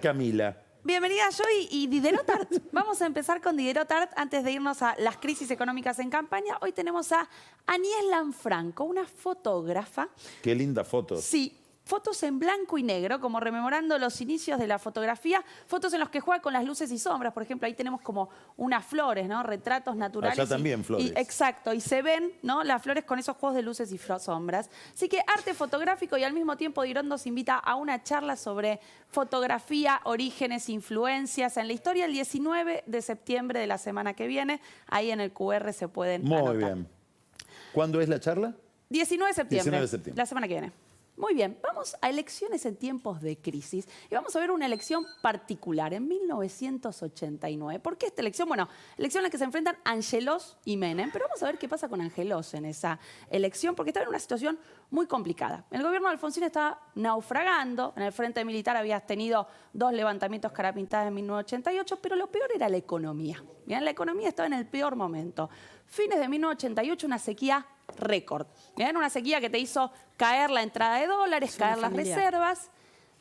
Camila. Bienvenida Joy y Diderot Art. Vamos a empezar con Diderot Art antes de irnos a las crisis económicas en campaña. Hoy tenemos a Agnès Lanfranco, una fotógrafa. Qué linda foto. Sí, fotos en blanco y negro, como rememorando los inicios de la fotografía. Fotos en los que juega con las luces y sombras. Por ejemplo, ahí tenemos como unas flores, ¿no? Retratos naturales. Allá también flores. Exacto, y se ven, ¿no? Las flores con esos juegos de luces y sombras. Así que arte fotográfico, y al mismo tiempo Diderot nos invita a una charla sobre fotografía, orígenes, influencias en la historia, el 19 de septiembre de la semana que viene. Ahí en el QR se pueden anotar. Muy bien. ¿Cuándo es la charla? 19 de septiembre. 19 de septiembre. La semana que viene. Muy bien, vamos a elecciones en tiempos de crisis y vamos a ver una elección particular en 1989. ¿Por qué esta elección? Bueno, elección en la que se enfrentan Angelos y Menem, pero vamos a ver qué pasa con Angelos en esa elección, porque estaba en una situación muy complicada. El gobierno de Alfonsín estaba naufragando, en el frente militar habías tenido 2 levantamientos cara pintada en 1988, pero lo peor era la economía. Bien, la economía estaba en el peor momento. Fines de 1988, una sequía récord. Miren, una sequía que te hizo caer la entrada de dólares, caer las reservas.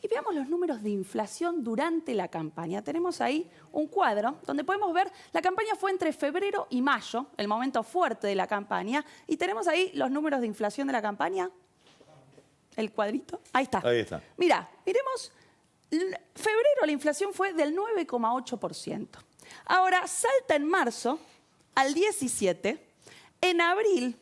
Y veamos los números de inflación durante la campaña. Tenemos ahí un cuadro donde podemos ver, la campaña fue entre febrero y mayo, el momento fuerte de la campaña, y tenemos ahí los números de inflación de la campaña. El cuadrito. Ahí está. Ahí está. Mira, miremos, febrero la inflación fue del 9,8%. Ahora salta en marzo al 17%, en abril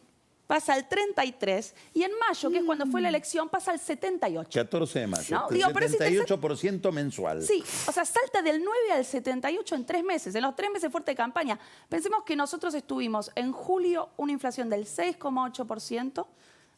pasa al 33% y en mayo, que es cuando fue la elección, pasa al 78%. 14 de mayo. ¿No? Digo, pero es 78% mensual. Sí, o sea, salta del 9 al 78 en 3 meses, en los 3 meses fuerte de campaña. Pensemos que nosotros estuvimos en julio una inflación del 6,8%.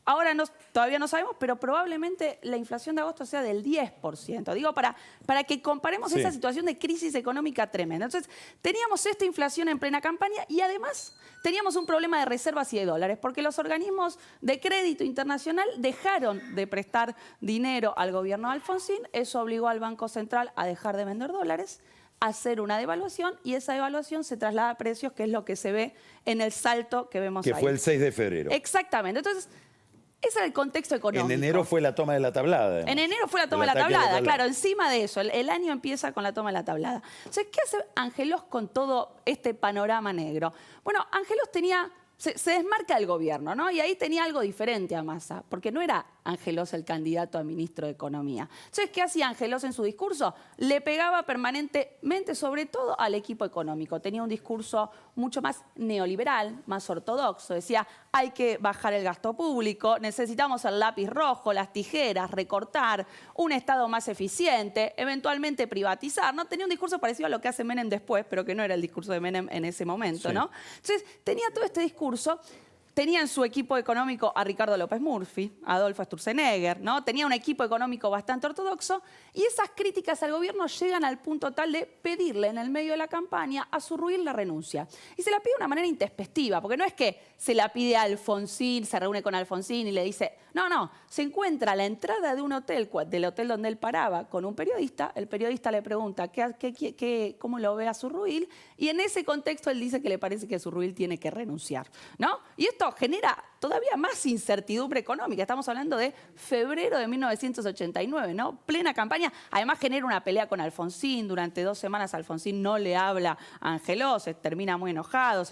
Ahora todavía no sabemos, pero probablemente la inflación de agosto sea del 10%. Digo, para que comparemos esa situación de crisis económica tremenda. Entonces, teníamos esta inflación en plena campaña y además teníamos un problema de reservas y de dólares, porque los organismos de crédito internacional dejaron de prestar dinero al gobierno de Alfonsín. Eso obligó al Banco Central a dejar de vender dólares, a hacer una devaluación, y esa devaluación se traslada a precios, que es lo que se ve en el salto que vemos ahí. Que fue el 6 de febrero. Exactamente. Entonces, ese era el contexto económico. En enero fue la toma de la tablada. En enero fue la toma de la tablada, claro, encima de eso. El año empieza con la toma de la tablada. Entonces, ¿qué hace Angelos con todo este panorama negro? Bueno, Angelos se desmarca del gobierno, ¿no? Y ahí tenía algo diferente a Massa, porque no era Angelos el candidato a ministro de Economía. Entonces, ¿qué hacía Angelos en su discurso? Le pegaba permanentemente, sobre todo al equipo económico. Tenía un discurso mucho más neoliberal, más ortodoxo. Decía, hay que bajar el gasto público, necesitamos el lápiz rojo, las tijeras, recortar, un Estado más eficiente, eventualmente privatizar, ¿no? Tenía un discurso parecido a lo que hace Menem después, pero que no era el discurso de Menem en ese momento, ¿no? Entonces, tenía todo este discurso. Tenía en su equipo económico a Ricardo López Murphy, a Adolfo Sturzenegger, ¿no? Tenía un equipo económico bastante ortodoxo, y esas críticas al gobierno llegan al punto tal de pedirle en el medio de la campaña a Zurruil la renuncia. Y se la pide de una manera intempestiva, porque no es que se la pide a Alfonsín, se reúne con Alfonsín y le dice... No, se encuentra a la entrada de un hotel, del hotel donde él paraba, con un periodista. El periodista le pregunta cómo lo ve a Zurruil, y en ese contexto él dice que le parece que Zurruil tiene que renunciar, ¿no? Y esto genera todavía más incertidumbre económica. Estamos hablando de febrero de 1989, ¿no? Plena campaña. Además genera una pelea con Alfonsín. Durante 2 semanas Alfonsín no le habla a Angelos, se termina muy enojado,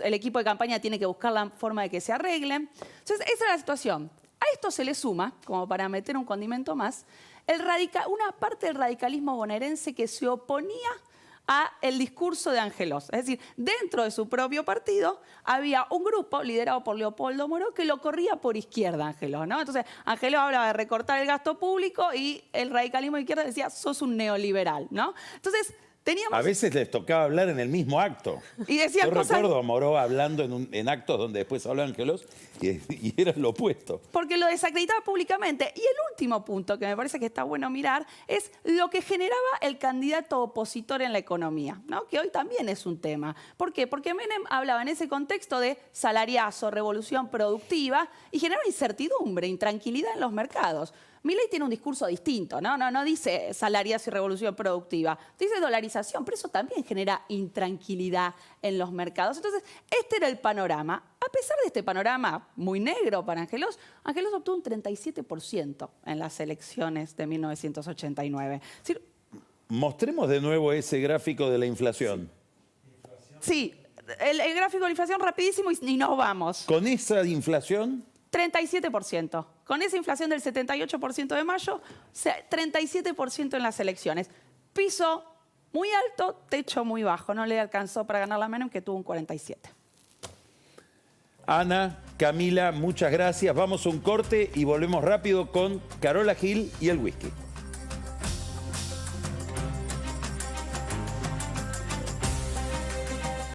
el equipo de campaña tiene que buscar la forma de que se arreglen. Entonces, esa es la situación. A esto se le suma, como para meter un condimento más, una parte del radicalismo bonaerense que se oponía al discurso de Angelos. Es decir, dentro de su propio partido había un grupo liderado por Leopoldo Moró que lo corría por izquierda, Angelos, ¿no? Entonces, Angelos hablaba de recortar el gasto público y el radicalismo de izquierda decía, sos un neoliberal, ¿no? Entonces, a veces les tocaba hablar en el mismo acto. Y decían Yo recuerdo a Moró hablando en actos donde después habló Angelos y era lo opuesto. Porque lo desacreditaba públicamente. Y el último punto que me parece que está bueno mirar es lo que generaba el candidato opositor en la economía, ¿no? Que hoy también es un tema. ¿Por qué? Porque Menem hablaba en ese contexto de salariazo, revolución productiva, y generaba incertidumbre, intranquilidad en los mercados. Milei tiene un discurso distinto, ¿no? No dice salariazo y revolución productiva, dice dolarización, pero eso también genera intranquilidad en los mercados. Entonces, este era el panorama. A pesar de este panorama muy negro para Angelos, Angelos obtuvo un 37% en las elecciones de 1989. Es decir, Mostremos de nuevo ese gráfico de la inflación. Sí, el gráfico de la inflación rapidísimo y nos vamos. Con esa inflación, 37%. Con esa inflación del 78% de mayo, 37% en las elecciones. Piso muy alto, techo muy bajo. No le alcanzó para ganar la Menem, que tuvo un 47%. Ana, Camila, muchas gracias. Vamos a un corte y volvemos rápido con Carola Gil y el whisky.